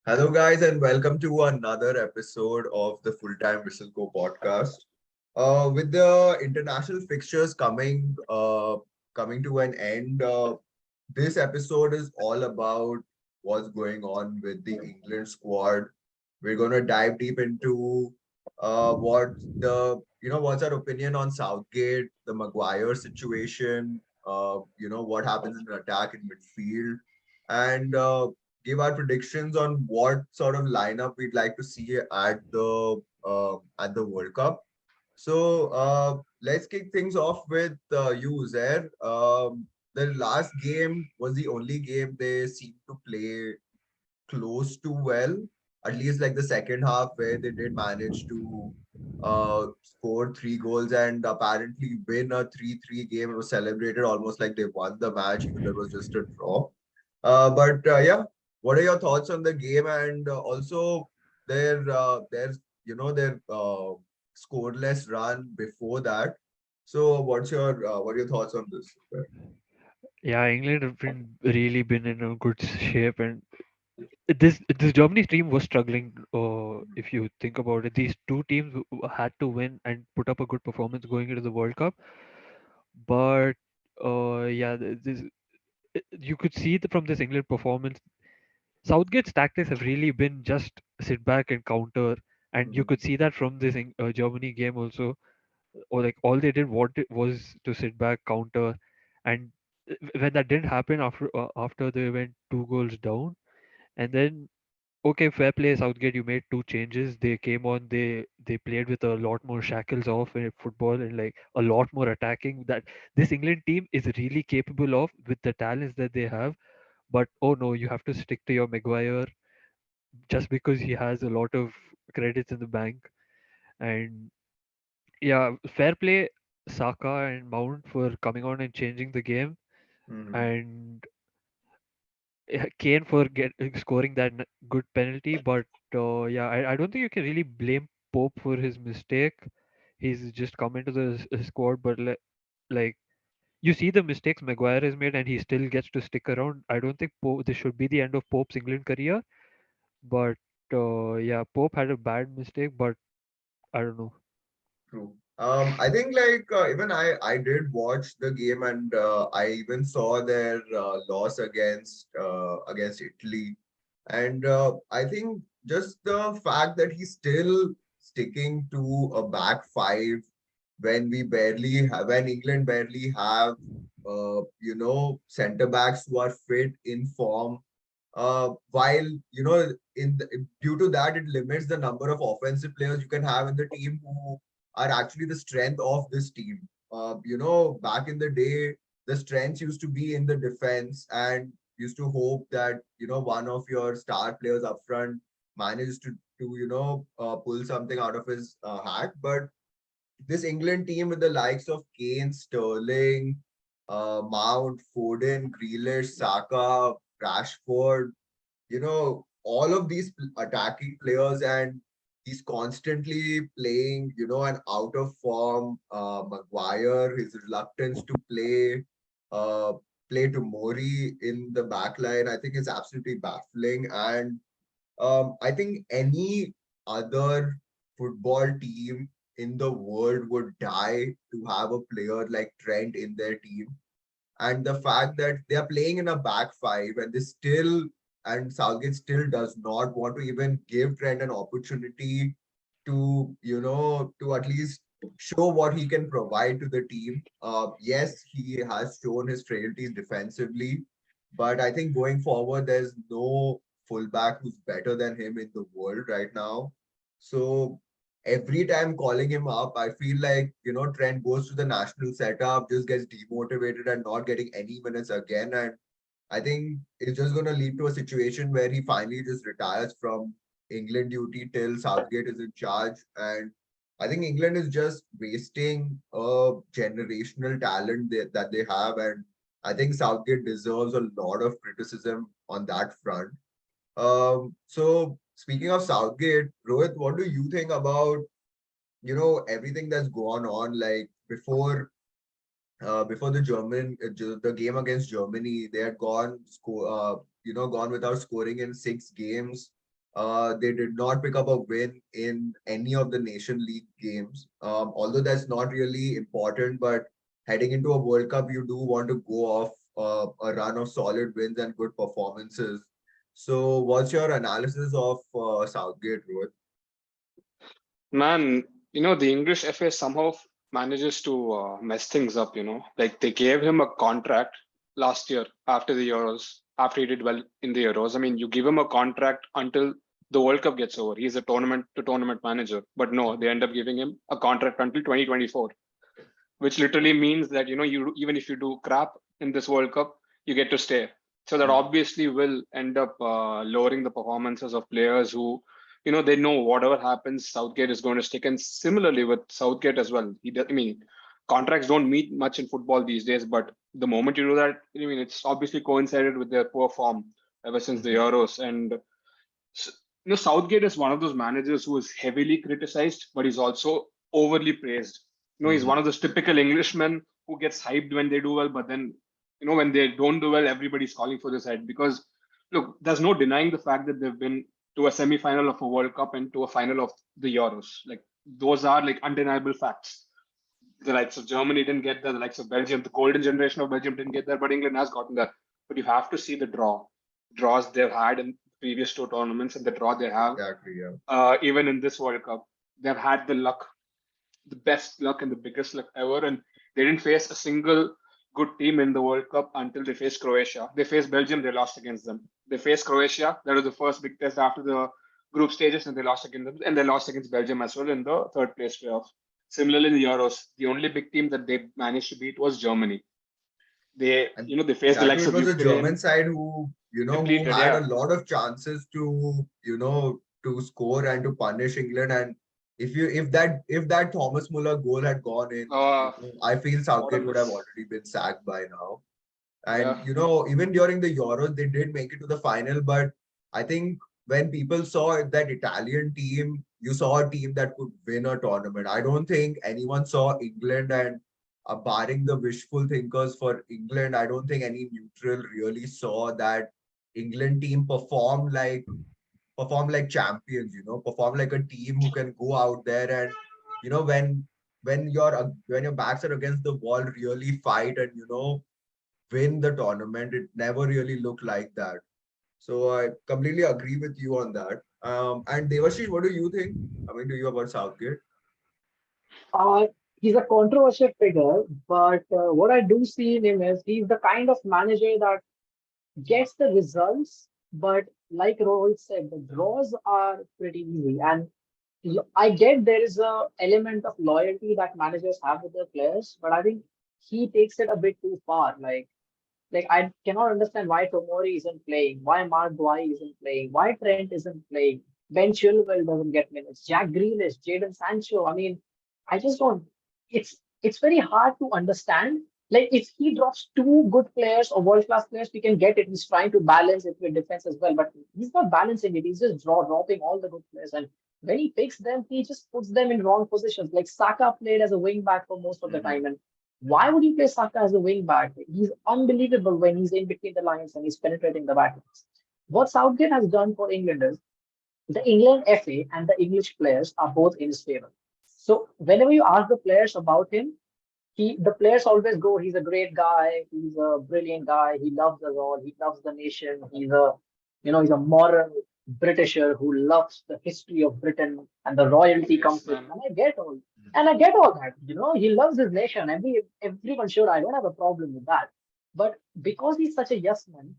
Hello, guys, and welcome to another episode of the Full Time Whistle Co podcast. With the international fixtures coming to an end, this episode is all about what's going on with the England squad. We're gonna dive deep into what's our opinion on Southgate, the Maguire situation, what happens in attack in midfield, and give our predictions on what sort of lineup we'd like to see at the World Cup. So let's kick things off with you, Uzair. The last game was the only game they seemed to play close to well, at least like the second half where they did manage to score three goals and apparently win a 3-3 game. It was celebrated almost like they won the match, even though it was just a draw. But yeah, what are your thoughts on the game and also their scoreless run before that? So what are your thoughts on this? Yeah, England have really been in a good shape, and this Germany team was struggling. If you think about it, these two teams had to win and put up a good performance going into the World Cup. But yeah, you could see from this England performance, Southgate's tactics have really been just sit back and counter, and you Mhm. could see that from this Germany game also. Or like all they did was to sit back, counter, and when that didn't happen after they went 2 goals down, and then okay, fair play, Southgate, you made two changes. They came on, they played with a lot more shackles off in football and like a lot more attacking. That this England team is really capable of with the talents that they have. But oh no, you have to stick to your Maguire just because he has a lot of credits in the bank. And yeah, fair play, Saka and Mount for coming on and changing the game, Mhm. and Kane for scoring that good penalty. But yeah, I don't think you can really blame Pope for his mistake. He's just come into the squad, but like you see the mistakes Maguire has made, and he still gets to stick around. I don't think this should be the end of Pope's England career. But yeah, Pope had a bad mistake, but I don't know. True. I think even I did watch the game and I even saw their loss against Italy, and I think just the fact that he's still sticking to a back five when England barely have center backs who are fit in form. While due to that, it limits the number of offensive players you can have in the team who are actually the strength of this team. Back in the day, the strengths used to be in the defense and used to hope that one of your star players up front manages to pull something out of his hat. But this England team with the likes of Kane, Sterling, Mount, Foden, Grealish, Saka, Rashford, all of these attacking players, and he's constantly playing, an out of form Maguire, his reluctance to uh, play to Mori in the back line, I think is absolutely baffling. And I think any other football team in the world would die to have a player like Trent in their team. And the fact that they are playing in a back five and Southgate still does not want to even give Trent an opportunity to at least show what he can provide to the team. Yes, he has shown his frailties defensively, but I think going forward, there's no fullback who's better than him in the world right now. So every time calling him up, I feel like, Trent goes to the national setup, just gets demotivated and not getting any minutes again. And I think it's just going to lead to a situation where he finally just retires from England duty till Southgate is in charge. And I think England is just wasting a generational talent that they have. And I think Southgate deserves a lot of criticism on that front. So speaking of Southgate, Rohit, what do you think about everything that's gone on like before the game against Germany, they had gone without scoring in 6 games. They did not pick up a win in any of the Nation League games. Although that's not really important, but heading into a World Cup, you do want to go off a run of solid wins and good performances. So, what's your analysis of Southgate, Rohit? Man, the English FA somehow manages to mess things up, Like they gave him a contract last year after the Euros, after he did well in the Euros. I mean, you give him a contract until the World Cup gets over. He's a tournament to tournament manager. But no, they end up giving him a contract until 2024, which literally means that, you even if you do crap in this World Cup, you get to stay. So that obviously will end up lowering the performances of players who, they know whatever happens, Southgate is going to stick. And similarly with Southgate as well, I mean, contracts don't mean much in football these days, but the moment you do that, I mean, it's obviously coincided with their poor form ever since the Euros. And Southgate is one of those managers who is heavily criticized, but he's also overly praised. He's one of those typical Englishmen who gets hyped when they do well, but then, when they don't do well, everybody's calling for his head. Because, look, there's no denying the fact that they've been to a semi-final of a World Cup and to a final of the Euros. Like, those are like undeniable facts. The likes of Germany didn't get there, the likes of Belgium, the golden generation of Belgium didn't get there, but England has gotten there. But you have to see the draws they've had in previous two tournaments and the draw they have. Exactly, yeah. Even in this World Cup, they've had the luck, the best luck and the biggest luck ever, and they didn't face a single good team in the World Cup until they faced Croatia. They faced Belgium, they lost against them. They faced Croatia, that was the first big test after the group stages, and they lost against them, and they lost against Belgium as well in the third place playoff. Similarly, in the Euros, the only big team that they managed to beat was Germany. They, And they faced the exactly, likes it of was the German Ukraine, side who depleted, had a yeah. lot of chances to score and to punish England. And if that Thomas Muller goal had gone in, Uh, I feel what a Southgate would have miss. already been sacked by now. Yeah. And even during the Euros, they did make it to the final. But I think when people saw that Italian team, you saw a team that could win a tournament. I don't think anyone saw England and barring the wishful thinkers for England, I don't think any neutral really saw that England team perform like champions, perform like a team who can go out there and you know when your backs are against the wall, really fight and win the tournament. It never really looked like that. So I completely agree with you on that. And Devashish, what do you think? I mean, do you about Southgate? Uh, he's a controversial figure, but what I do see in him is he's the kind of manager that gets the results, but like Rohit said, the draws are pretty easy. And I get there is a element of loyalty that managers have with their players, but I think he takes it a bit too far. Like I cannot understand why Tomori isn't playing, why Mark Guay isn't playing, why Trent isn't playing, Ben Chilwell doesn't get minutes, Jack Grealish, Jadon Sancho. I mean, I just don't. It's very hard to understand. Like if he drops two good players or world class players, we can get it. He's trying to balance it with defense as well, but he's not balancing it. He's just dropping all the good players, and when he picks them, he just puts them in wrong positions. Like Saka played as a wing back for most of the time, and why would you play Saka as a wing back? He's unbelievable when he's in between the lines and he's penetrating the backlines. What Southgate has done for England is the England FA and the English players are both in his favor. So whenever you ask the players about him, the players always go, he's a great guy, he's a brilliant guy, he loves us all, he loves the nation, he's a moral Britisher who loves the history of Britain and the royalty Yes, comes with him. man. And I get all that. He loves his nation. Everyone should. I don't have a problem with that. But because he's such a yes man,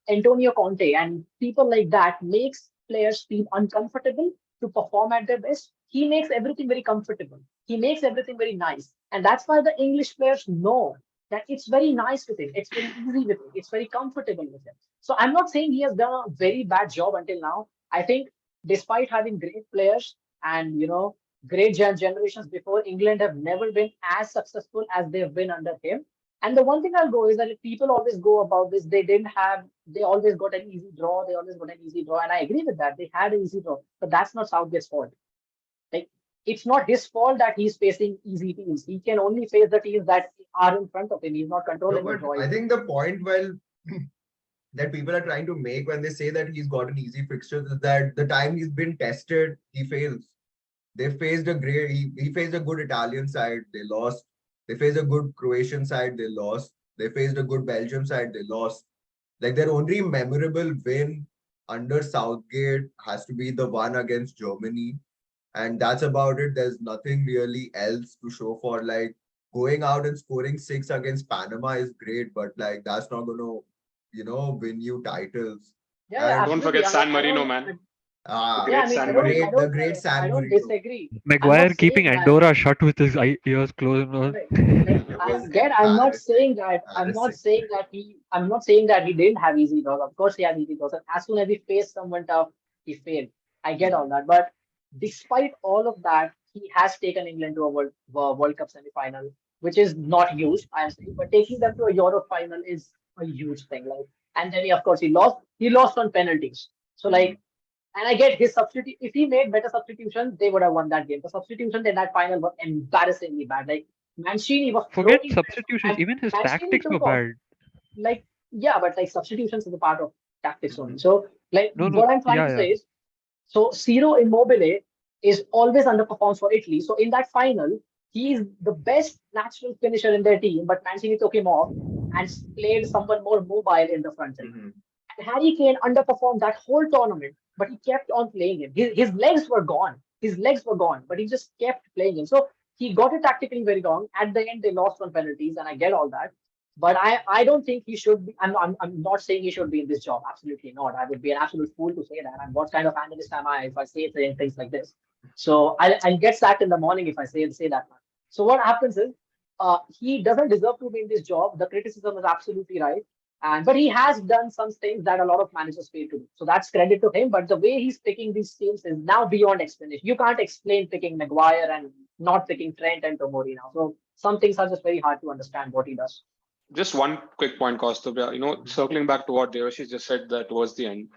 Antonio Conte and people like that makes players feel uncomfortable to perform at their best. He makes everything very comfortable. He makes everything very nice. And that's why the English players know that it's very nice with him. It's very easy with him. It's very comfortable with him. So I'm not saying he has done a very bad job until now. I think despite having great players and, great generations before, England have never been as successful as they've been under him. And the one thing I'll go is that if people always go about this, they always got an easy draw. They always got an easy draw. And I agree with that. They had an easy draw, but that's not Southgate's fault. Like, it's not his fault that he's facing easy teams. He can only face the teams that are in front of him. He's not No, controlling the but draw. I think the point, well, that people are trying to make when they say that he's got an easy fixture is that the time he's been tested, he fails. They faced a great, he faced a good Italian side, they lost. They faced a good Croatian side, they lost. They faced a good Belgium side, they lost. Like their only memorable win under Southgate has to be the one against Germany. And that's about it. There's nothing really else to show for. Like going out and scoring 6 against Panama is great, but like that's not gonna, win you titles. Yeah, yeah, And Don't absolutely. forget I mean, San I Marino, don't. man. The ah, Yeah, great I mean, San Marino. the great I San don't Marino. disagree. I'm not Maguire keeping saying that. Andorra shut with his ears closed and all. Like, like It I, was again, I'm not saying that. embarrassing. I'm not saying that he didn't have easy draws. Of course, he has easy draws. And as soon as he faced someone tough, he failed. I get all that. But despite all of that, he has taken England to a World Cup semi-final, which is not huge, I'm saying. But taking them to a Euro final is a huge thing. Like, and then of course, he lost. He lost on penalties. So like. And I get his substitute. If he made better substitutions, they would have won that game. The substitutions in that final were embarrassingly bad. Like Mancini was Forget floating substitutions, and even his Mancini tactics were took off. bad. Like yeah, but like substitutions is a part of tactics only. Mhm. So like No, no, what I'm trying yeah, to yeah. say is, so Ciro Immobile is always underperforms for Italy. So in that final, he is the best natural finisher in their team, but Mancini took him off and played someone more mobile in the front three. Mhm. And Harry Kane underperformed that whole tournament, but he kept on playing him. His legs were gone. His legs were gone, but he just kept playing him. So he got it tactically very wrong. At the end, they lost on penalties, and I get all that. But I don't think he should be. I'm not saying he should be in this job. Absolutely not. I would be an absolute fool to say that. And what kind of analyst am I if I say things like this? So I'll get sacked in the morning if I say that. So what happens is, he doesn't deserve to be in this job. The criticism is absolutely right. And but he has done some things that a lot of managers fail to do. So that's credit to him. But the way he's picking these teams is now beyond explanation. You can't explain picking Maguire and not picking Trent and Tomori now. So some things are just very hard to understand what he does. Just one quick point, Kaustubh. Circling back to what Devashish just said that towards the end,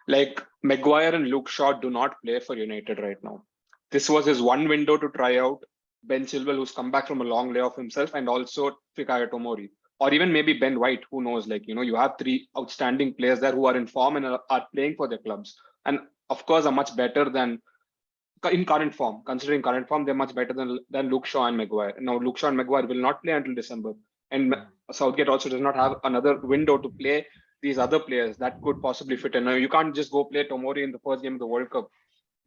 like Maguire and Luke Shaw do not play for United right now. This was his one window to try out Ben Chilwell, who's come back from a long layoff himself, and also Fikayo Tomori, or even maybe Ben White. Who knows? Like you have three outstanding players there who are in form and are playing for their clubs, and of course are much better than in current form. Considering current form, they're much better than Luke Shaw and Maguire. Now Luke Shaw and Maguire will not play until December, and Southgate also does not have another window to play these other players that could possibly fit in. Now you can't just go play Tomori in the first game of the World Cup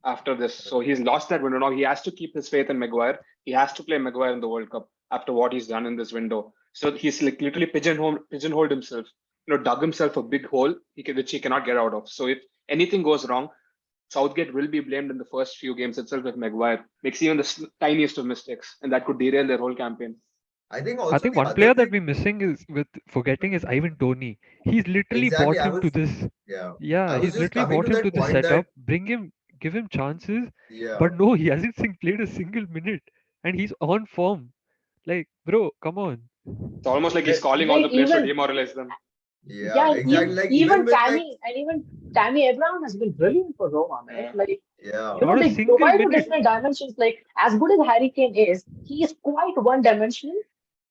after this. So he's lost that window. Now he has to keep his faith in Maguire. He has to play Maguire in the World Cup after what he's done in this window. So he's like literally pigeonholed himself, dug himself a big hole which he cannot get out of. So if anything goes wrong, Southgate will be blamed in the first few games itself if Maguire makes even the tiniest of mistakes, and that could derail their whole campaign. I think I also think the one other player that thing, we're missing is with forgetting is Ivan Tony. He's literally exactly, bought him to this. yeah, I Yeah, was he's just literally coming to bought him to that this point that, setup. Bring him, give him chances. yeah, But no, he hasn't played a single minute, and he's on form. Like, bro, come on. It's almost like he's like, calling all Like the players to even demoralize them. yeah, yeah, exactly. Like even even with like, Tammy Abraham has been brilliant for Roma, man. Yeah. Like yeah, Not a they single provide you minute. different dimensions. Like as good as Harry Kane is, he is quite one-dimensional.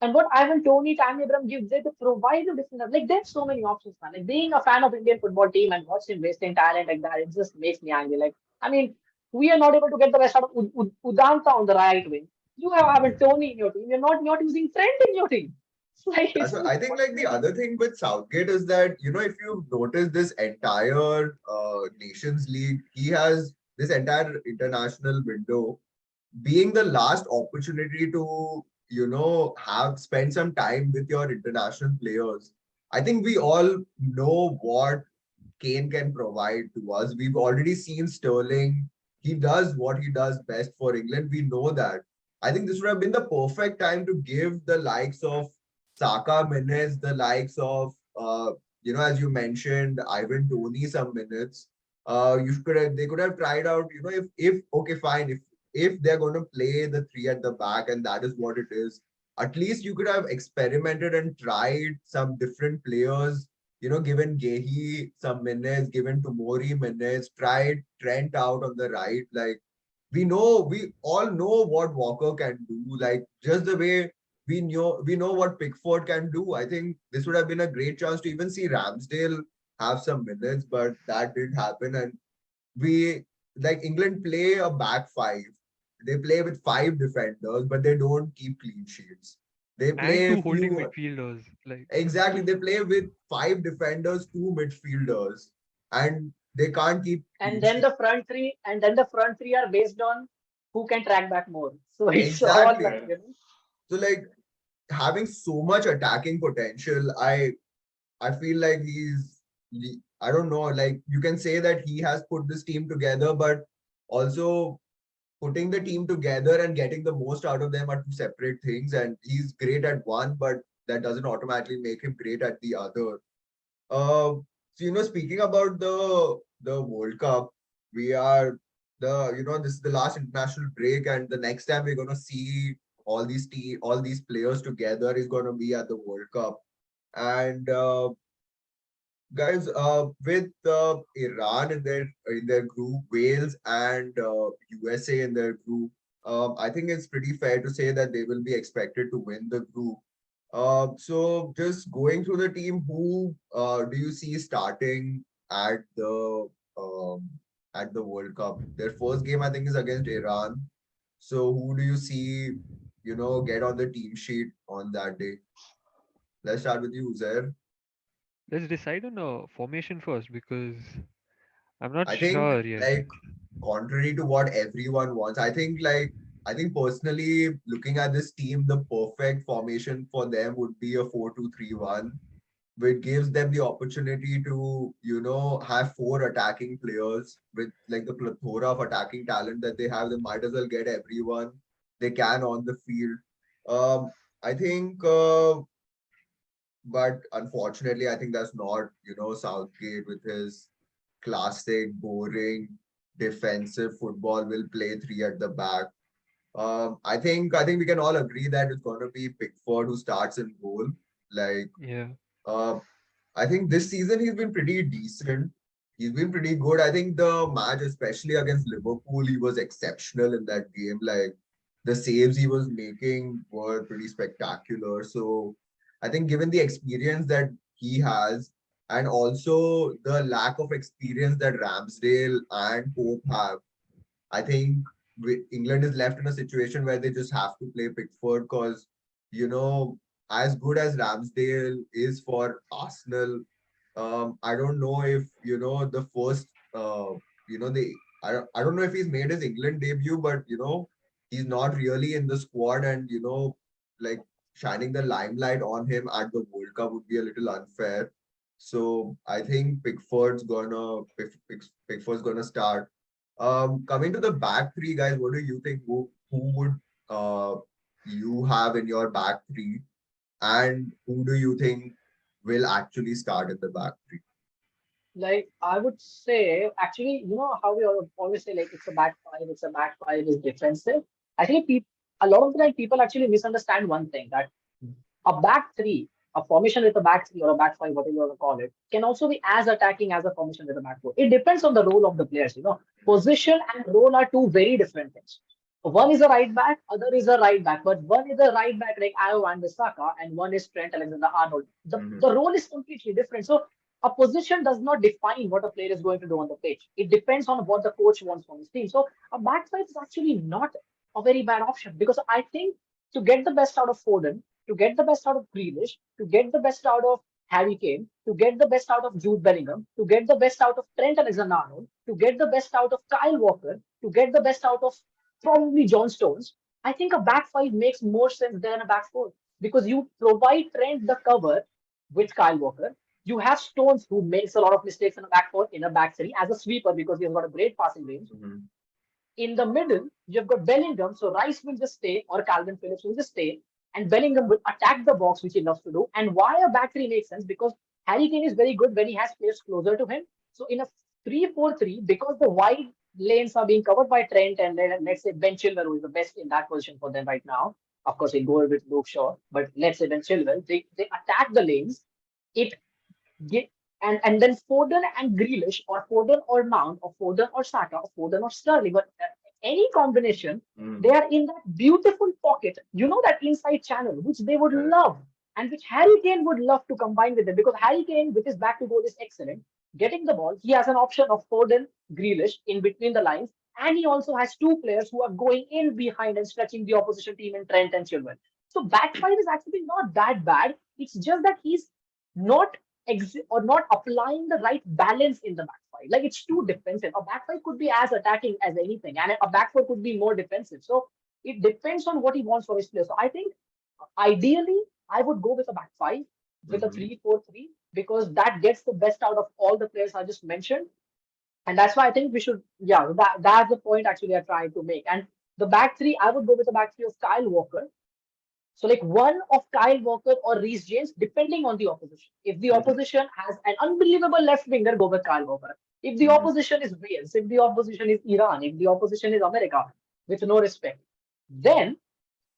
And what Ivan Tony, Tammy Abraham gives, they provide you different. Like there's so many options, man. Like being a fan of Indian football team and watching wasting talent like that, it just makes me angry. Like I mean, we are not able to get the best out of Udanta on the right wing. You have Ivan Tony in your team. You're not using Trent in your team. It's like that's it's what just I think. Like the other thing with Southgate is that if you've noticed this entire Nations League, he has this entire international window being the last opportunity to have spend some time with your international players. I think we all know what Kane can provide to us. We've already seen Sterling. He does what he does best for England. We know that. I think this would have been the perfect time to give the likes of Saka minutes, the likes of as you mentioned, Ivan Toney some minutes. They could have tried out, if okay, fine, if they're going to play the three at the back and that is what it is, at least you could have experimented and tried some different players, given Gehi some minutes, given Tomori minutes, tried Trent out on the right. Like we all know what Walker can do. Like just the way we know what Pickford can do. I think this would have been a great chance to even see Ramsdale have some minutes, but that didn't happen. And we like England play a back five. They play with five defenders, but they don't keep clean sheets. They And play a two holding few midfielders. Like, exactly. They play with five defenders, two midfielders, and they can't keep And clean then sheets. the front three are based on who can track back more. So it's all Exactly. like, So like having so much attacking potential, I feel like I don't know, like you can say that he has put this team together, but also putting the team together and getting the most out of them are two separate things. And he's great at one, but that doesn't automatically make him great at the other. So speaking about the World Cup, we are this is the last international break, and the next time we're gonna see all these players together is gonna be at the World Cup. And guys, with Iran in their group, Wales and USA in their group, I think it's pretty fair to say that they will be expected to win the group. So just going through the team, who do you see starting at um, the World Cup? Their first game, I think, is against Iran. So who do you see, get on the team sheet on that day? Let's start with you, Uzair. let's decide on a formation first because I'm not I think sure yet. like contrary to what everyone wants, I think personally looking at this team, the perfect formation for them would be a 4-2-3-1, which gives them the opportunity to, have four attacking players with like the plethora of attacking talent that they have. They might as well get everyone they can on the field. I think but unfortunately, I think that's not, Southgate with his classic, boring, defensive football will play three at the back. I think we can all agree that it's going to be Pickford who starts in goal. Like, Yeah. uh, I think this season he's been pretty decent. He's been pretty good. I think the match, especially against Liverpool, he was exceptional in that game. Like the saves he was making were pretty spectacular. So I think given the experience that he has and also the lack of experience that Ramsdale and Pope have, I think England is left in a situation where they just have to play Pickford because, you know, as good as Ramsdale is for Arsenal, I don't know if, the first, I don't know if he's made his England debut, but, he's not really in the squad and, like shining the limelight on him at the World Cup would be a little unfair. So I think Pickford's gonna start. Coming to the back three, guys, what do you think? Who would uh you have in your back three, and who do you think will actually start in the back three? like I would say, actually, you know how we always say like it's a back five is defensive. I think a lot of the time people actually misunderstand one thing, that a back three, a formation with a back three or a back five, whatever you want to call it, can also be as attacking as a formation with a back four. It depends on the role of the players. Position and role are two very different things. One is a right back, other is a right back, but one is a right back like Ayo and Bissaka, and one is Trent Alexander-Arnold. The role is completely different. So a position does not define what a player is going to do on the pitch. It depends on what the coach wants from his team. So a back five is actually not a very bad option, because I think to get the best out of Foden, to get the best out of Grealish, to get the best out of Harry Kane, to get the best out of Jude Bellingham, to get the best out of Trent Alexander-Arnold, to get the best out of Kyle Walker, to get the best out of probably John Stones, I think a back five makes more sense than a back four, because you provide Trent the cover with Kyle Walker. You have Stones, who makes a lot of mistakes in a back four, in a back three as a sweeper because he's got a great passing range. Mm-hmm. In the middle, you've got Bellingham, so Rice will just stay, or Calvin Phillips will just stay, and Bellingham will attack the box, which he loves to do. And why a back three makes sense, because Harry Kane is very good when he has players closer to him. So in a 3-4-3, because the wide lanes are being covered by Trent and let's say Ben Chilwell, who is the best in that position for them right now. Of course, he'll go with Luke Shaw, but let's say Ben Chilwell, they attack the lanes. It get and then Foden and Grealish, or Foden or Mount, or Foden or Saka, or Foden or Sterling, but any combination, they are in that beautiful pocket, that inside channel, which they would Correct. love, and which Harry Kane would love to combine with them, because Harry Kane with his back to goal is excellent. getting the ball, he has an option of Foden, Grealish in between the lines, and he also has two players who are going in behind and stretching the opposition team in Trent and Chilwell. So back five is actually not that bad. It's just that he's not or not applying the right balance in the back five. Like it's too defensive. A back five could be as attacking as anything, and a back four could be more defensive. So it depends on what he wants for his player. So I think ideally I would go with a back five with a Mhm. 3-4-3 because that gets the best out of all the players I just mentioned. And that's why I think we should, yeah, that's the point actually I tried to make. And the back three, I would go with a back three of Kyle Walker. So like one of Kyle Walker or Reece James, depending on the opposition. If the Mhm. opposition has an unbelievable left winger, go with Kyle Walker. If the Mhm. opposition is Wales, if the opposition is Iran, if the opposition is America, with no respect, then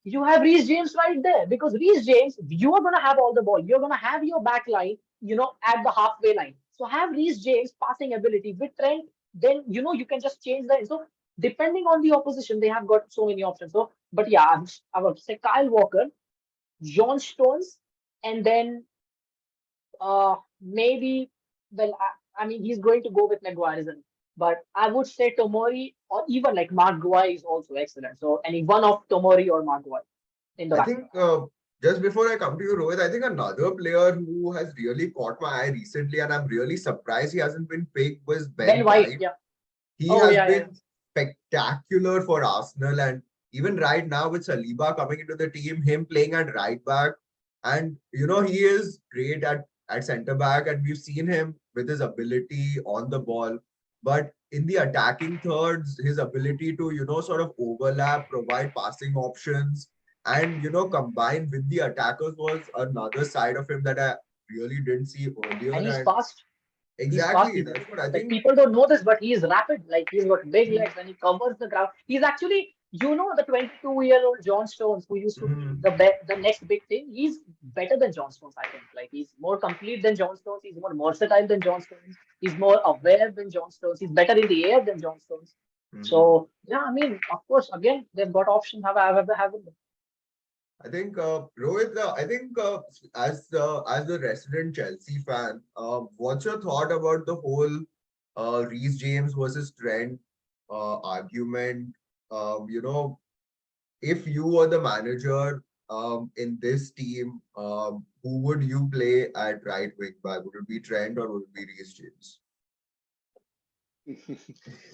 you have Reece James right there because Reece James, you are going to have all the ball. You're going to have your back line, at the halfway line. So have Reece James passing ability with Trent, then, you can just change the. So depending on the opposition, they have got so many options. So, but yeah, I would say Kyle Walker, John Stones, and then maybe, well, I mean, he's going to go with Maguire, isn't he? But I would say Tomori or even like Mark Guay is also excellent. So any one of Tomori or Mark Guay in the I back. think just before I come to you, Rohit, I think another player who has really caught my eye recently, and I'm really surprised he hasn't been picked, was Ben Ben White, White. yeah. He Oh, has yeah, yeah. been spectacular for Arsenal, and even right now with Saliba coming into the team, him playing at right back, and he is great at centre back, and we've seen him with his ability on the ball, but in the attacking thirds, his ability to sort of overlap, provide passing options, and combine with the attackers was another side of him that I really didn't see earlier, And he's and fast. He's fast. exactly that's what I Like think. people don't know this, but he is rapid. Like he's got big legs and he covers the ground. He's actually, the 22-year-old John Stones who used to be Mhm. the next big thing. He's better than John Stones, I think. Like he's more complete than John Stones. He's more versatile than John Stones. He's more aware than John Stones. He's better in the air than John Stones. Mhm. So yeah, I mean, of course, again, they've got options. Haven't they? I think Rohit, I think as the resident Chelsea fan, what's your thought about the whole Reece James versus Trent argument? If you were the manager in this team, who would you play at right wing back? Would it be Trent or would it be Reece James?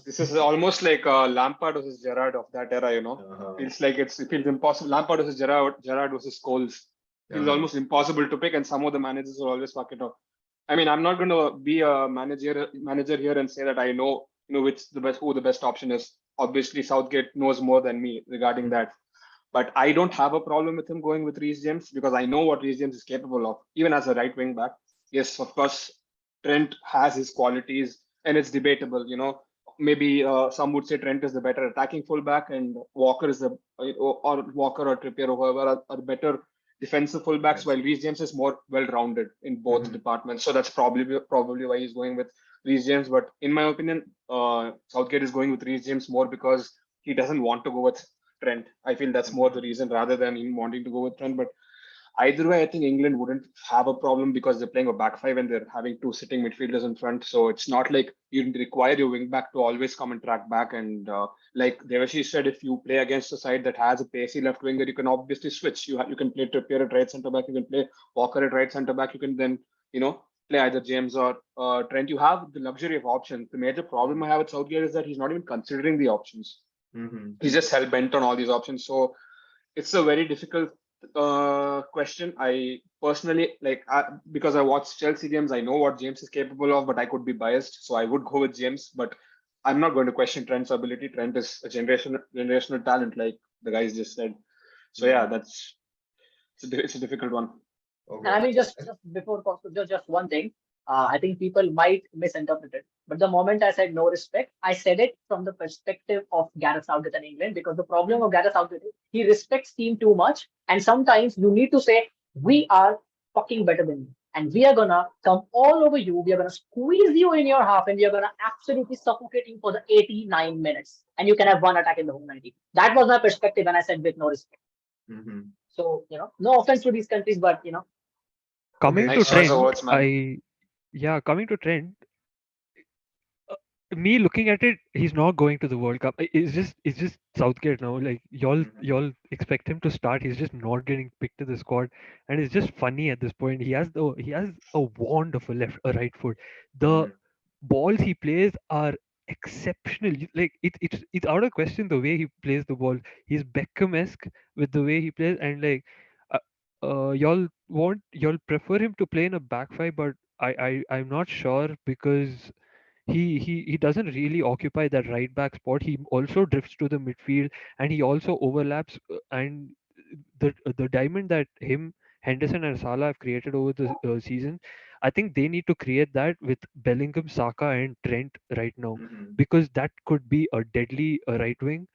This is almost like Lampard versus Gerrard of that era, you know. Uh-huh. It feels impossible. Lampard versus Gerrard versus Scholes. Feels Uh-huh. almost impossible to pick, and some of the managers will always fuck it up. I mean, I'm not going to be a manager here and say that I know, which who the best option is. Obviously, Southgate knows more than me regarding that. But I don't have a problem with him going with Reece James because I know what Reece James is capable of, even as a right wing back. Yes, of course, Trent has his qualities, and it's debatable. Maybe some would say Trent is the better attacking fullback, and Walker is the or Walker or Trippier or whoever are better defensive fullbacks, Yes. while Reece James is more well-rounded in both Mhm. departments. So that's probably why he's going with Reece James. But in my opinion, Southgate is going with Reece James more because he doesn't want to go with Trent. I feel that's more the Mhm. reason rather than him wanting to go with Trent. But either way, I think England wouldn't have a problem because they're playing a back five and they're having two sitting midfielders in front. So it's not like you require your wing back to always come and track back. And like Devashish said, if you play against a side that has a pacey left winger, you can obviously switch. You can play Trippier at right centre back. You can play Walker at right centre back. You can then play either James or Trent. You have the luxury of options. The major problem I have with Southgate is that he's not even considering the options. Mhm. He's just hell bent on all these options. So it's a very difficult question. I personally because I watch Chelsea games. I know what James is capable of, but I could be biased, so I would go with James. But I'm not going to question Trent's ability. Trent is a generational talent, like the guys just said. So yeah, Mhm. it's a difficult one. And Okay. I mean, just before Costco, just one thing. I think people might misinterpret it. But the moment I said no respect, I said it from the perspective of Gareth Southgate in England because the problem of Gareth Southgate is he respects team too much. And sometimes you need to say, we are fucking better than you. And we are going to come all over you. We are going to squeeze you in your half and we are going to absolutely suffocate you for the 89 minutes. And you can have one attack in the whole 90. That was my perspective. And I said with no respect. Mhm. So, no offense to these countries, but, Coming Okay. to Nice choice of Trent, words, man. coming to Trent. me looking at it, he's not going to the World Cup. It's just Southgate now. Like y'all expect him to start. He's just not getting picked to the squad, and it's just funny at this point. He has a wand of a right foot. The balls he plays are exceptional. Like it's out of question the way he plays the ball. He's Beckham-esque with the way he plays, and like uh, y'all prefer him to play in a back five, but I'm not sure because he doesn't really occupy that right back spot. He also drifts to the midfield and he also overlaps and the diamond that him, Henderson and Salah have created over the season, I think they need to create that with Bellingham, Saka and Trent right now, because that could be a deadly right wing.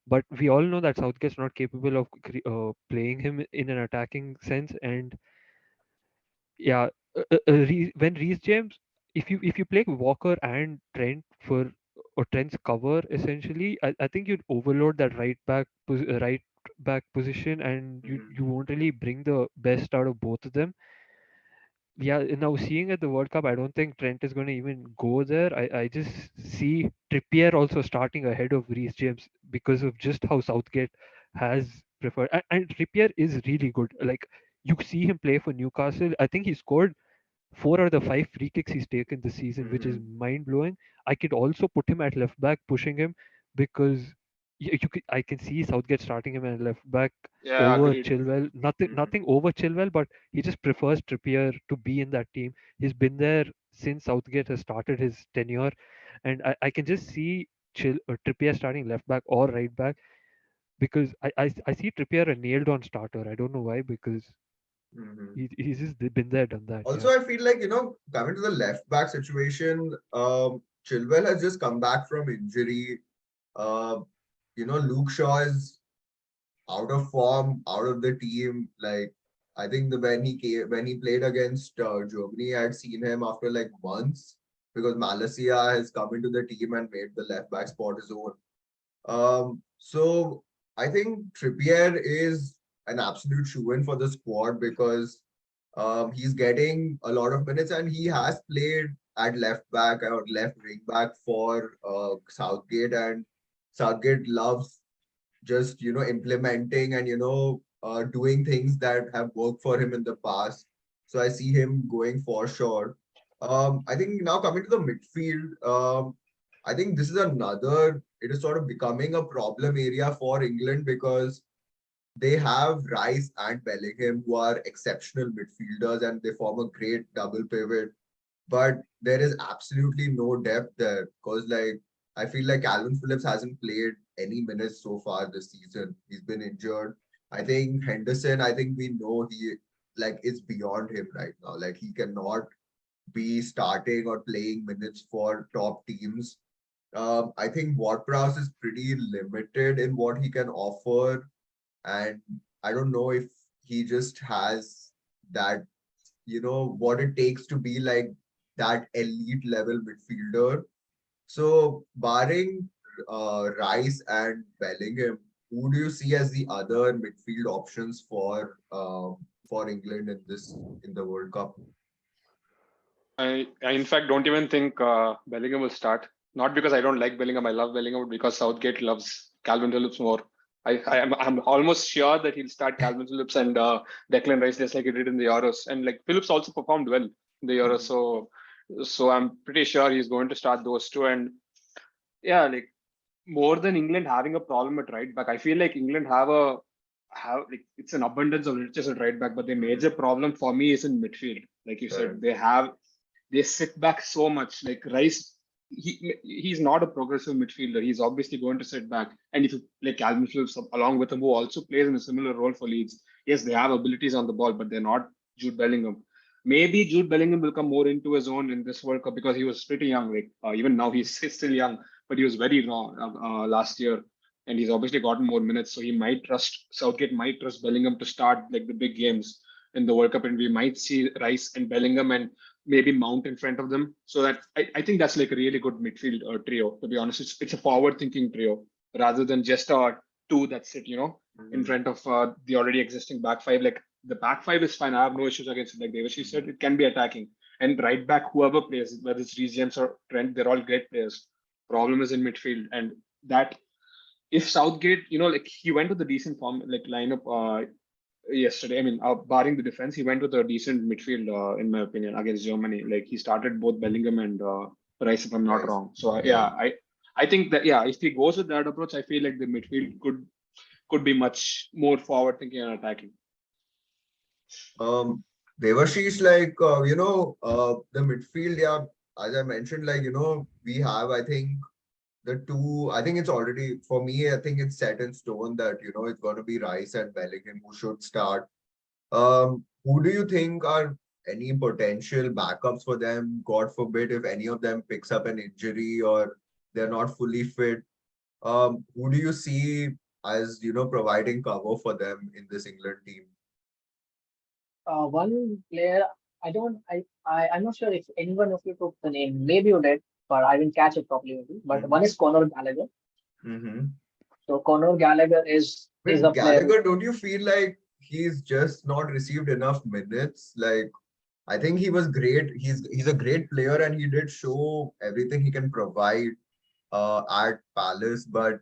But we all know that Southgate's not capable of playing him in an attacking sense. And yeah, when Reece James, if you play Walker and Trent for or Trent's cover, essentially, I think you'd overload that right back position, and you won't really bring the best out of both of them. Yeah, now seeing at the World Cup, I don't think Trent is going to even go there. I just see Trippier also starting ahead of Reece James because of just how Southgate has preferred. And Trippier is really good. Like you see him play for Newcastle. I think he scored 4 out of the 5 free kicks he's taken this season, which is mind blowing. I could also put him at left back, pushing him because I can see Southgate starting him at left back Yeah, over agreed. Chilwell. Nothing over Chilwell, but he just prefers Trippier to be in that team. He's been there since Southgate has started his tenure, and I can just see Trippier starting left back or right back because I see Trippier a nailed on starter. I don't know why, because he's just been there, done that. Also, Yeah. I feel like, coming to the left back situation, Chilwell has just come back from injury. Uh, Luke Shaw is out of form, out of the team. Like, I think when he played against Germany, I had seen him after like months because Malacia has come into the team and made the left back spot his own. So I think Trippier is an absolute shoe-in for the squad because he's getting a lot of minutes and he has played at left back or left wing back for Southgate, and Southgate loves just implementing and doing things that have worked for him in the past. So I see him going for sure. I think now coming to the midfield, I think this is it is sort of becoming a problem area for England because they have Rice and Bellingham who are exceptional midfielders and they form a great double pivot. But there is absolutely no depth there because, like, I feel like Calvin Phillips hasn't played any minutes so far this season. He's been injured. I think Henderson, I think we know he like is beyond him right now. Like he cannot be starting or playing minutes for top teams. I think Ward-Prowse is pretty limited in what he can offer, and I don't know if he just has that, what it takes to be like that elite level midfielder. So, barring Rice and Bellingham, who do you see as the other midfield options for England in the World Cup? I in fact don't even think Bellingham will start. Not because I don't like Bellingham, I love Bellingham, but because Southgate loves Calvin Phillips more. I'm almost sure that he'll start Calvin Phillips and Declan Rice just like he did in the Euros. And like Phillips also performed well in the Euros, so I'm pretty sure he's going to start those two. And yeah, like more than England having a problem at right back, I feel like England have like it's an abundance of riches at right back, but the major problem for me is in midfield. Like you said, they sit back so much. Like Rice, he's not a progressive midfielder. He's obviously going to sit back. And if you play Calvin Phillips along with him, who also plays in a similar role for Leeds, yes, they have abilities on the ball, but they're not Jude Bellingham. Maybe Jude Bellingham will come more into his own in this World Cup because he was pretty young. Like even now, he's still young, but he was very raw last year, and he's obviously gotten more minutes. So he might trust Southgate might trust Bellingham to start like the big games in the World Cup, and we might see Rice and Bellingham and maybe Mount in front of them. So that I think that's like a really good midfield trio. To be honest, it's a forward-thinking trio rather than just a two that sit, in front of the already existing back five. Like the back five is fine. I have no issues against it. Like Devashish said, it can be attacking. And right back, whoever plays, whether it's Reece James or Trent, they're all great players. problem is in midfield, and that if Southgate, like he went with a decent form, like lineup yesterday. I mean, barring the defense, he went with a decent midfield, in my opinion, against Germany. Like he started both Bellingham and Rice, if I'm not Rice. wrong. So Yeah. I think that if he goes with that approach, I feel like the midfield could be much more forward thinking and attacking. Devashish, like, the midfield, yeah, as I mentioned, like, we have, I think, I think it's already, for me, I think it's set in stone that, it's going to be Rice and Bellingham who should start. Who do you think are any potential backups for them? God forbid if any of them picks up an injury or they're not fully fit. Who do you see as, providing cover for them in this England team? One player, I'm not sure if anyone of you took the name. Maybe you did, but I didn't catch it properly. Maybe. But one is Conor Gallagher. Mm-hmm. So Conor Gallagher is With a player. Gallagher, don't you feel like he's just not received enough minutes? Like, I think he was great. He's a great player and he did show everything he can provide at Palace, but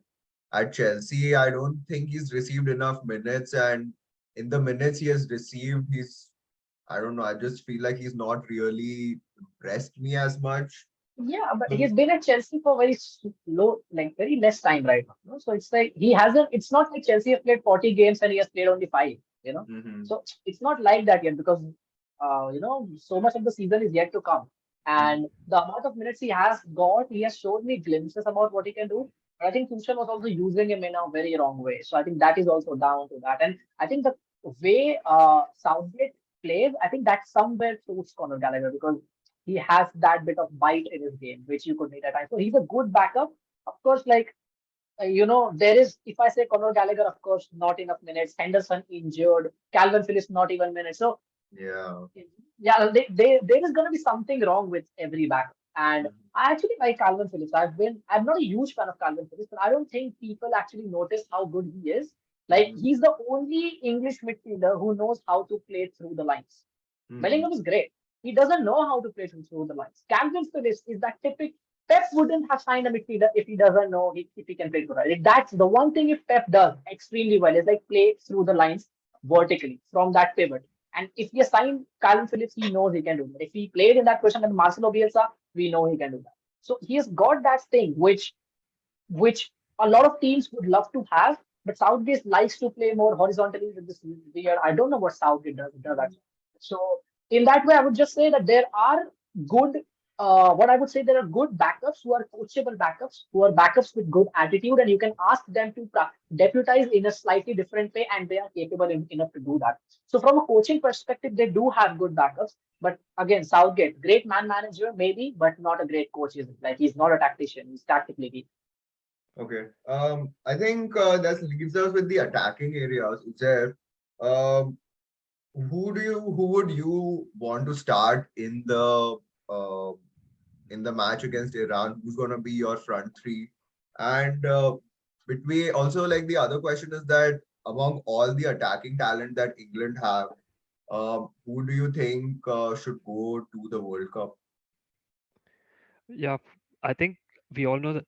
at Chelsea, I don't think he's received enough minutes. And in the minutes he has received, I don't know, I just feel like he's not really impressed me as much. Yeah, but he's been at Chelsea for very low, like very less time right now. No? So it's like he hasn't. It's not like Chelsea have played 40 games and he has played only 5. Mm-hmm. So it's not like that yet because so much of the season is yet to come, and the amount of minutes he has got, he has shown me glimpses about what he can do. But I think Tuchel was also using him in a very wrong way. So I think that is also down to that, and I think the way Southgate plays, I think that somewhere suits Conor Gallagher because he has that bit of bite in his game, which you could need at times. So he's a good backup. Of course, like there is, if I say Conor Gallagher, of course, not enough minutes. Henderson injured. Calvin Phillips not even minutes. So Yeah. yeah, there is going to be something wrong with every backup. And I actually like Calvin Phillips. I'm not a huge fan of Calvin Phillips, but I don't think people actually notice how good he is. Like he's the only English midfielder who knows how to play through the lines. Bellingham is great. He doesn't know how to play through the lines. Calvin Phillips is that typical. Pep wouldn't have signed a midfielder if he doesn't know if he can play through the lines. That's the one thing if Pep does extremely well is like play through the lines vertically from that pivot. And if he signed Calvin Phillips, he knows he can do that. If he played in that position with Marcelo Bielsa, we know he can do that. So he has got that thing which a lot of teams would love to have, but Southgate likes to play more horizontally with this weird. I don't know what Southgate does that. So in that way, I would just say that there are good. What I would say there are good backups who are coachable backups, who are backups with good attitude, and you can ask them to deputize in a slightly different way, and they are capable enough to do that. So from a coaching perspective, they do have good backups. But again, Southgate, great man manager, maybe, but not a great coach. Is like he's not a tactician. He's tactically weak. Okay. I think that leaves us with the attacking areas. Uzair, um, who would you want to start uh, in the match against Iran? Who's going to be your front three? And between also, like, the other question is that among all the attacking talent that England have, who do you think should go to the World Cup? Yeah, I think we all know that.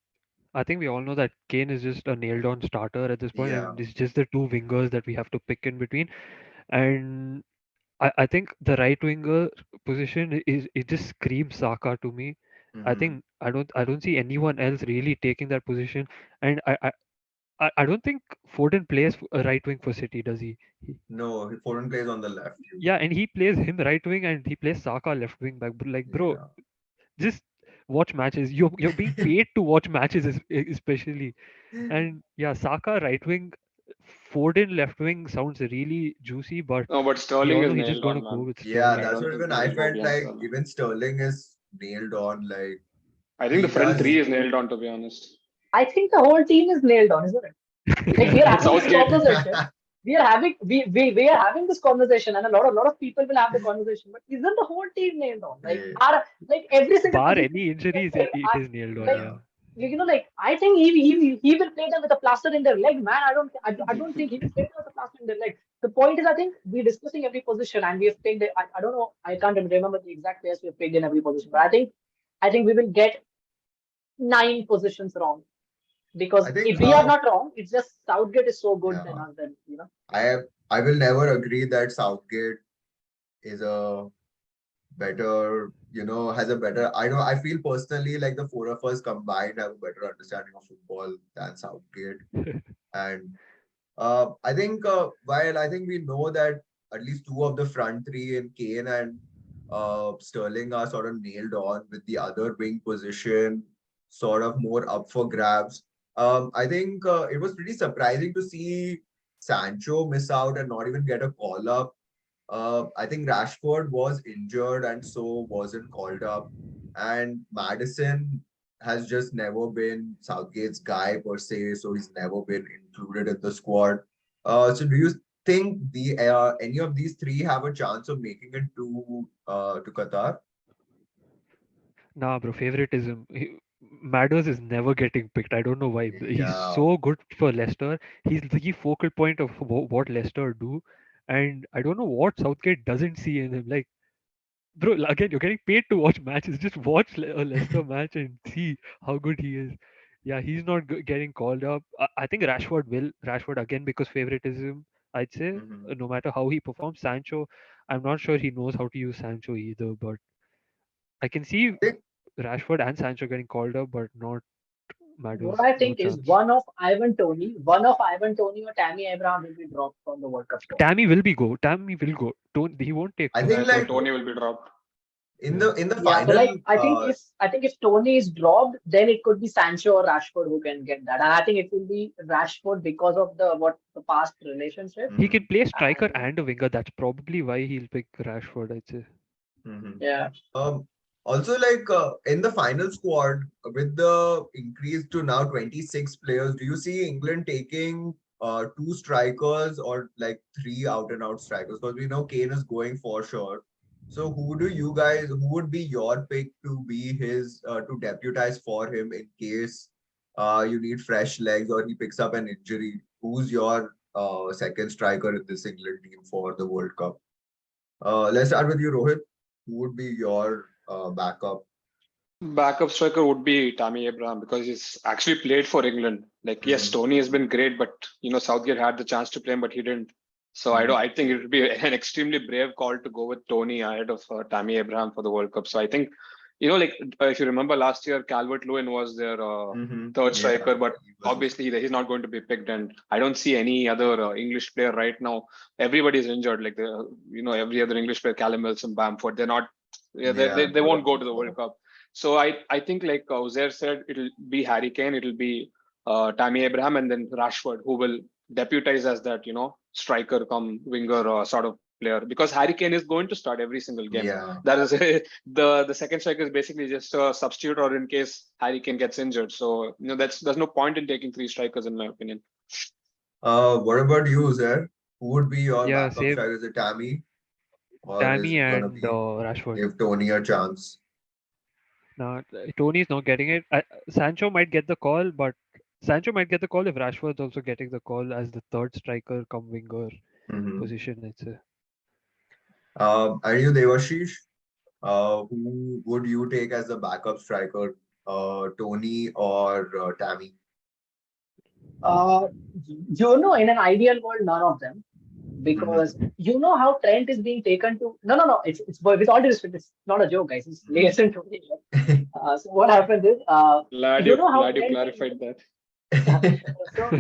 I think we all know that Kane is just a nailed-on starter at this point, Yeah. and it's just the two wingers that we have to pick in between. And I think the right winger position is it just screams Saka to me. I Mm-hmm. think I don't see anyone else really taking that position, and I don't think Foden plays a right wing for City, does he? No, Foreign plays on the left. Yeah, and he plays him right wing, and he plays Saka left wing back. But like, bro, Yeah. just watch matches. You're being paid to watch matches, especially. And yeah, Saka right wing, Foden left wing sounds really juicy, but No, but we Sterling all is know he's just nailed gonna on, go man. with Yeah, I Sterling. that's don't what think even I he'll go felt beyond like. Sterling. Even Sterling is nailed on. Like, I think the he front does. three is nailed on, to be honest. I think the whole team is nailed on, isn't it? Like we are With having this Southgate. conversation. We are having this conversation, and a lot of people will have the conversation. But isn't the whole team nailed on? Yeah. Like every single Bar position any you can injuries, pick. it is nailed on. Like Yeah. Yeah. like I think he will play them with a plaster in their leg, man. I don't think he will play them with a plaster in their leg. The point is, I think we're discussing every position, and we have picked. I don't know. I can't remember the exact players we have picked in every position, but I think we will get 9 positions wrong. Because I think if we are not wrong, it's just Southgate is so good than yeah, us. Then you know. I will never agree that Southgate is a better, has a better. I feel personally like the four of us combined have a better understanding of football than Southgate. And I think while I think we know that at least two of the front three in Kane and Sterling are sort of nailed on, with the other wing position sort of more up for grabs. I think it was pretty surprising to see Sancho miss out and not even get a call up. I think Rashford was injured and so wasn't called up. And Madison has just never been Southgate's guy per se, so he's never been included in the squad. So do you think any of these three have a chance of making it to Qatar? Nah, bro, favoritism. Madders is never getting picked. I don't know why. He's Yeah. so good for Leicester. He's the focal point of what Leicester do. And I don't know what Southgate doesn't see in him. Like, bro, again, you're getting paid to watch matches. Just watch a Leicester match and see how good he is. Yeah, he's not getting called up. I think Rashford will. Rashford again because favoritism. I'd say Mhm. no matter how he performs, Sancho. I'm not sure he knows how to use Sancho either. But I can see I think Rashford and Sancho getting called up, but not What Madders. I No think is chance. one of Ivan Tony or Tammy Abraham will be dropped from the World Cup squad. Tammy will be go. Tammy will go. Don't he won't take I first think I think like spot. Tony will be dropped. Yeah. in the Yeah, so final, like I think if Tony is dropped, then it could be Sancho or Rashford who can get that. And I think it will be Rashford because of the past relationship. He Mhm, can play striker And and a winger. That's probably why he'll pick Rashford, I'd say. mhm. yeah, Also, like in the final squad, with the increase to now 26 players, do you see England taking two strikers or like three out and out strikers? Because we know Kane is going for sure. So who would be your pick to be his, to deputize for him in case you need fresh legs or he picks up an injury? Who's your second striker in this England team for the World Cup? Let's start with you, Rohit. Who would be your backup? Backup striker would be Tammy Abraham because he's actually played for England. Like, yes, Mhm, Tony has been great, but Southgate had the chance to play him, but he didn't. So I mhm. don't. I think it would be an extremely brave call to go with Tony ahead of Tammy Abraham for the World Cup. So I think, like if you remember last year, Calvert-Lewin was their third Yeah, striker, but he was. obviously he's not going to be picked, and I don't see any other English player right now. Everybody's injured. Like every other English player, Callum Wilson, Bamford, they're not. Yeah, Yeah, they none won't of go them to the World are. Cup. So I think like Uzair said, it'll be Harry Kane, it'll be Tammy Abraham, and then Rashford, who will deputize as that striker come winger sort of player, because Harry Kane is going to start every single game. Yeah. That is the second striker is basically just a substitute, or in case Harry Kane gets injured. So there's no point in taking three strikers in my opinion. What about you, Uzair? Who would be your Yeah, backup same. striker? Is it Tammy, or is Tammy it gonna and be Rashford. give Tony a chance? Now, Tony's not getting it. Sancho might get the call, but Sancho might get the call if Rashford's also getting the call as the third striker come winger Mm-hmm. position, I'd say. And you, Devashish, who would you take as the backup striker? Tony or Tammy? uh, in an ideal world, none of them, because Mm-hmm. you know how Trent is being taken to. No. It's with all due respect, it's not a joke, guys. It's listen to me. So what happens is, you know how Glad you Trent is. clarified that. So,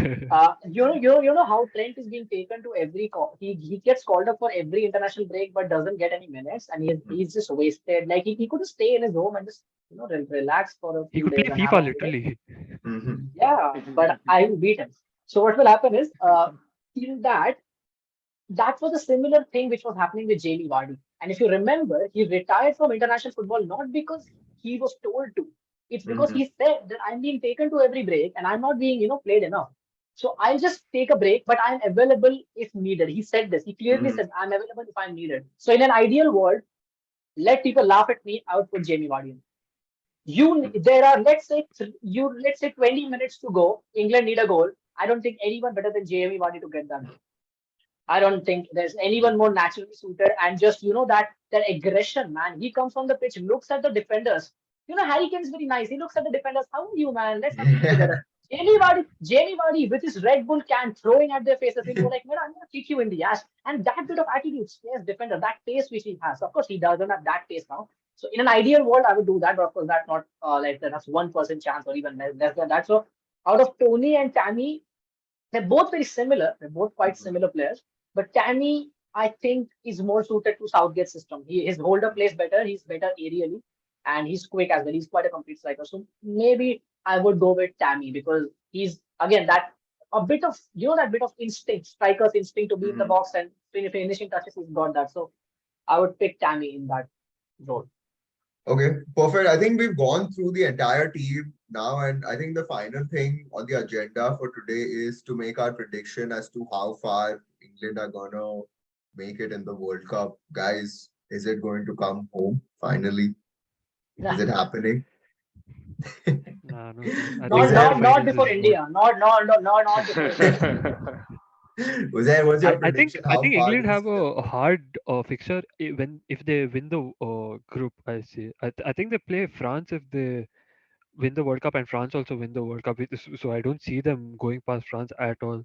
you know how Trent is being taken to every call. He gets called up for every international break, but doesn't get any minutes, and he's just wasted. Like he could stay in his home and just relax for a He few could play days and have a FIFA holiday. literally. Mm-hmm. Yeah, but I will beat him. So what will happen is, in that was a similar thing which was happening with Jamie Vardy. And if you remember, he retired from international football not because he was told to. It's because Mm-hmm. he said that I'm being taken to every break and I'm not being, played enough. So I'll just take a break, but I'm available if needed. He said this. He clearly Mm-hmm. said I'm available if I'm needed. So in an ideal world, let people laugh at me. I would put Jamie Vardy in. There are let's say 20 minutes to go. England need a goal. I don't think anyone better than Jamie Vardy to get that goal. I don't think there's anyone more naturally suited, and just that aggression, man. He comes on the pitch, looks at the defenders. Harry Kane's very nice. He looks at the defenders. How are you, man? Let's have tea together. Jamie Vardy with his Red Bull can throwing at their faces. He'll go like, man, I'm gonna kick you in the ass. And that bit of attitude scares defender. That pace which he has. Of course, he doesn't have that pace now. So in an ideal world, I would do that. But of course, that's not like that's 1% chance or even less than that. So out of Tony and Tammy, they're both very similar. They're both quite similar players. But Tammy, I think, is more suited to Southgate's system. His holder plays better. He's better aerially, and he's quick as well. He's quite a complete striker. So maybe I would go with Tammy because he's again that a bit of that bit of instinct, striker's instinct to be in the box and finishing touches. He's got that. So I would pick Tammy in that role. Okay, perfect. I think we've gone through the entire team now, and I think the final thing on the agenda for today is to make our prediction as to how far England are gonna make it in the World Cup. Guys, is it going to come home finally? Is it happening? Nah, no, I Not think not not quarterfinals before is what. India. Not before India. Uzair, what's your I think prediction? I How think far England does have it a hard fixture when if they win the group. I see. I think they play France if they win the World Cup, and France also win the World Cup. So I don't see them going past France at all.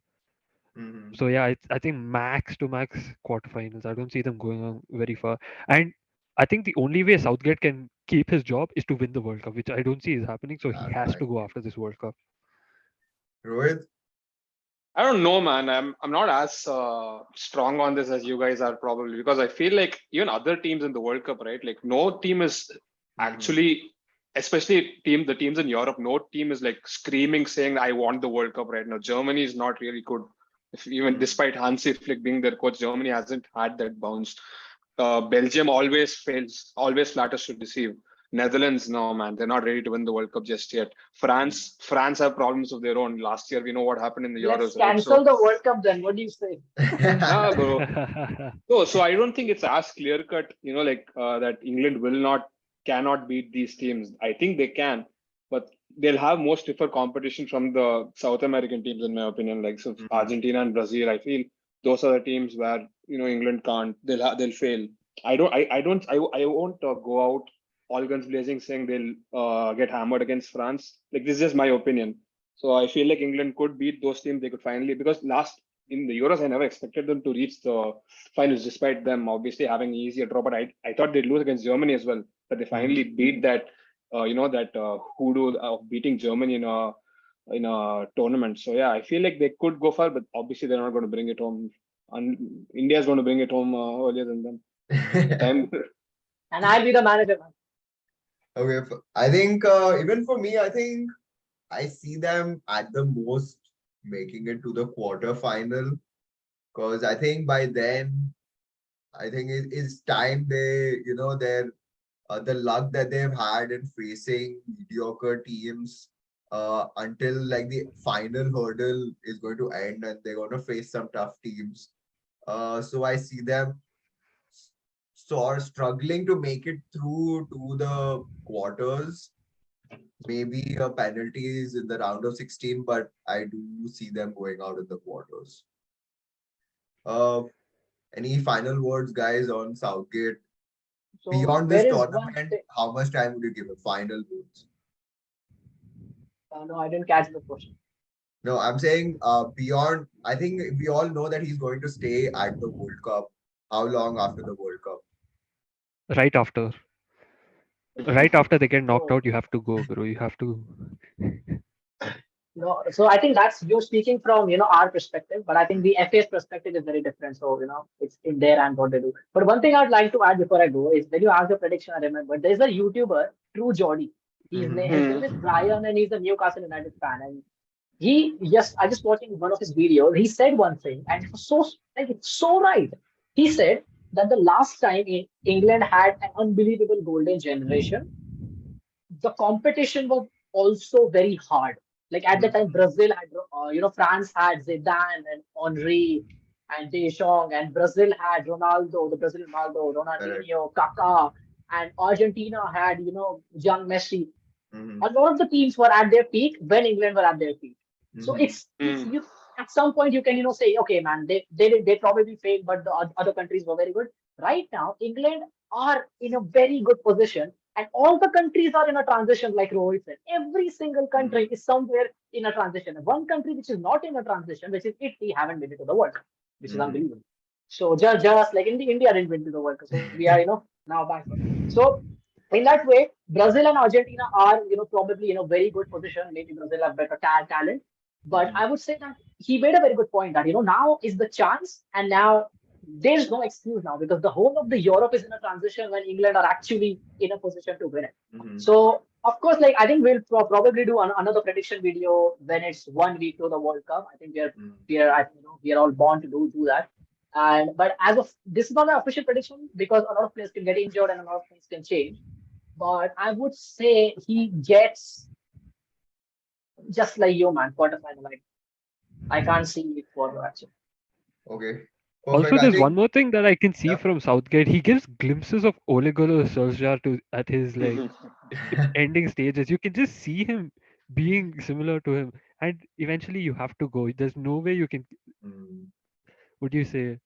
So yeah, I think max to max quarterfinals. I don't see them going on very far. And I think the only way Southgate can keep his job is to win the World Cup, which I don't see is happening. So he That's has right. to go after this World Cup. Rohit? I don't know, man. I'm not as strong on this as you guys are probably because I feel like even other teams in the World Cup, right? Like no team is actually, especially the teams in Europe, no team is like screaming saying I want the World Cup right now. Germany is not really good. Even despite Hansi Flick being their coach, Germany hasn't had that bounce. Belgium always fails, always flatters to deceive. Netherlands, no man, they're not ready to win the World Cup just yet. France have problems of their own. Last year, we know what happened in the Let's Euros, right? cancel So, the World Cup then. What do you say? nah, bro. No, so I don't think it's as clear cut, that England cannot beat these teams. I think they can, but they'll have more stiffer competition from the South American teams, in my opinion. Like so, Argentina and Brazil. I feel those are the teams where England can't. They'll fail. I won't go out all guns blazing saying they'll get hammered against France. Like this is just my opinion. So I feel like England could beat those teams. They could finally because last in the Euros, I never expected them to reach the finals, despite them obviously having an easier draw. But I thought they'd lose against Germany as well. But they finally beat that, hoodoo of beating Germany in a tournament. So yeah, I feel like they could go far, but obviously they're not going to bring it home. And India's going to bring it home earlier than them. Time. And I'll be the manager, man. Okay, I think even for me, I think I see them at the most making it to the quarter-final because I think by then, I think it's time the luck that they've had in facing mediocre teams until like the final hurdle is going to end and they're going to face some tough teams. So I see them sort of struggling to make it through to the quarters. Maybe a penalties in the round of 16, but I do see them going out in the quarters. Uh, any final words, guys, on Southgate? So Beyond this there is one tournament, thing. how much time would you give it? Final words. No, I didn't catch the question. No, I'm saying beyond, I think we all know that he's going to stay at the World Cup. How long after the World Cup? right after, right after they get knocked So out, you have to go, bro. You have to. so I think that's you're speaking from our perspective, but I think the FA's perspective is very different. So it's in their hand what they do. But one thing I'd like to add before I go is when you ask the prediction, I remember there's a YouTuber, True Geordie. His name is Brian, and he's a Newcastle United fan. And I just watching one of his videos. He said one thing, and it was it's so right. He said that the last time England had an unbelievable golden generation, the competition was also very hard. Like at the time, Brazil had, France had Zidane and Henry and De Jong, and Brazil had Ronaldo, the Brazilian Ronaldo, Correct. Ronaldinho, Kaká, and Argentina had, young Messi. Mhm. A lot of the teams were at their peak when England were at their peak. So Mhm. it's you at some point you can say, okay, man, they probably failed, but the other countries were very good. Right now, England are in a very good position, And all the countries are in a transition, like Rohit said. Every single country is somewhere in a transition. And one country which is not in a transition, which is Italy, haven't been to the World Cup, which is unbelievable. So just like India didn't win to the World Cup. So we are, now back. So in that way, Brazil and Argentina are, probably in a very good position. Maybe Brazil have better talent. But I would say that he made a very good point that, now is the chance, and now there's no excuse now because the whole of the Europe is in a transition when England are actually in a position to win it. So of course, like I think we'll probably do another prediction video when it's 1 week to the World Cup. I think we are all born to do that. And but as of this is not an official prediction because a lot of players can get injured and a lot of things can change. But I would say he gets just like you, man, quarterfinal. Like I can't see it for actually. Okay. Also, Perfect. I there's think one more thing that I can see yeah. from Southgate. He gives glimpses of Ole Gunnar Solskjaer at his ending stages. You can just see him being similar to him, and eventually you have to go. There's no way you can. Would you say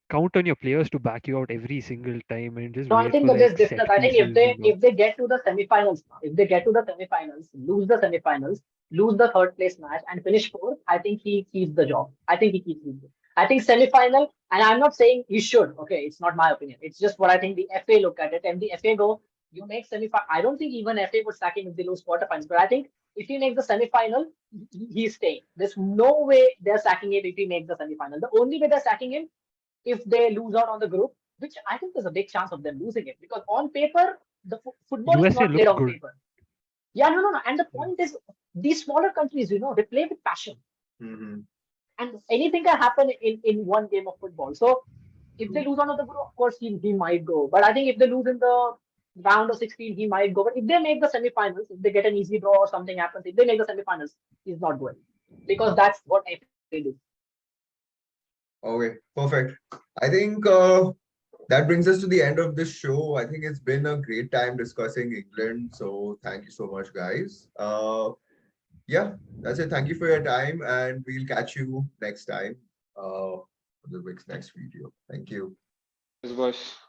count on your players to back you out every single time and just No, I wait think for that there's set difference. I think if pieces they and all? if they get to the semifinals, if they get to the semifinals, lose the third place match, and finish fourth, I think he keeps the job. I think he keeps the job. I think semifinal, and I'm not saying he should. Okay, it's not my opinion. It's just what I think the FA look at it, and the FA go, you make semifinal. I don't think even FA would sack him if they lose quarterfinals, but I think if he makes the semifinal, he's staying. There's no way they're sacking him if he makes the semifinal. The only way they're sacking him if they lose out on the group, which I think there's a big chance of them losing it because on paper, the football is USA not played looks on good. paper. Yeah, no. And the point is, these smaller countries, they play with passion. And anything can happen in one game of football. So if they lose out on the group, of course, he might go. But I think if they lose in the round of 16, he might go. But if they make the semifinals, if they get an easy draw or something happens, if they make the semifinals, he's not going. Because that's what FA do. Okay, perfect. I think that brings us to the end of this show. I think it's been a great time discussing England. So thank you so much, guys. Yeah, that's it. Thank you for your time, and we'll catch you next time for the next video. Thank you. Yes, boys.